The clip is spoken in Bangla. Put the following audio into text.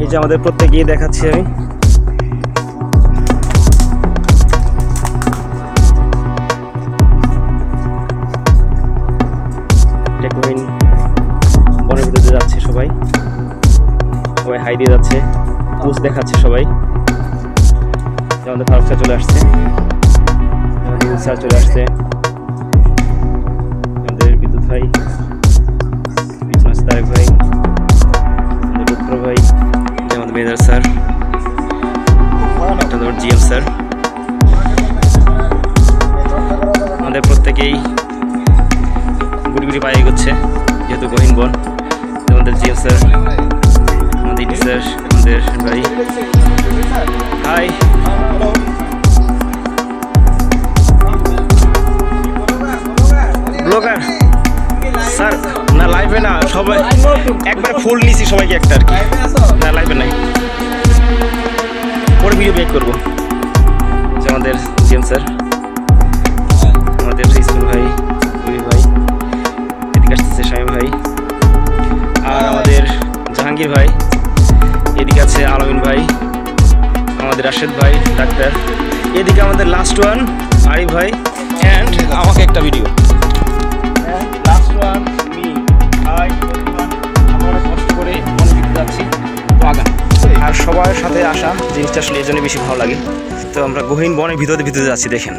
এই যে আমাদের প্রত্যেকেই দেখাচ্ছি আমি। গহীন বনের ভিতরে যাচ্ছে সবাই, সবাই হাই দিয়ে যাচ্ছে, পোজ দেখাচ্ছে সবাই। আমাদের ফারুক স্যার চলে আসছে, আমাদের স্যার চলে আসছে, আমাদের বিদ্যুৎ ভাই, তারেক ভাই, আমাদের রুদ্র ভাই, আমাদের মেজর স্যার, আমাদের জিএম স্যার। আমাদের প্রত্যেকেই গুড়ি গুড়ি পায়ে এগোচ্ছে যেহেতু গহীন বন। আমাদের জিএম স্যার, আমাদের ইডি স্যার, আমাদের ভাই হাই। ব্লগার স্যার না লাইভে না, সবাই একবার ফুল নিছি সবাইকে একটা আর কি, না লাইভে নাই, পরে ভিডিও মেক করবো। আমাদের জিএম স্যার, আমাদের ইসমাইল ভাই, রবি ভাই, এদিকে আসতেছে শামীম ভাই, আর আমাদের জাহাঙ্গীর ভাই, এদিকে আছে আলামিন ভাই, আমাদের রাশেদ ভাই ডাক্তার, এদিকে আমাদের লাস্ট ওয়ান আরিফ ভাই, অ্যান্ড আমাকে একটা video last one me. Hi everyone, আমরা অনেক কষ্ট করে অনেক দিকে যাচ্ছি তো আগান, আর সবার সাথে আসা জিনিসটা আসলে এই জন্য বেশি ভালো লাগে। তো আমরা গহীন বনের ভিতরে যাচ্ছি, দেখেন।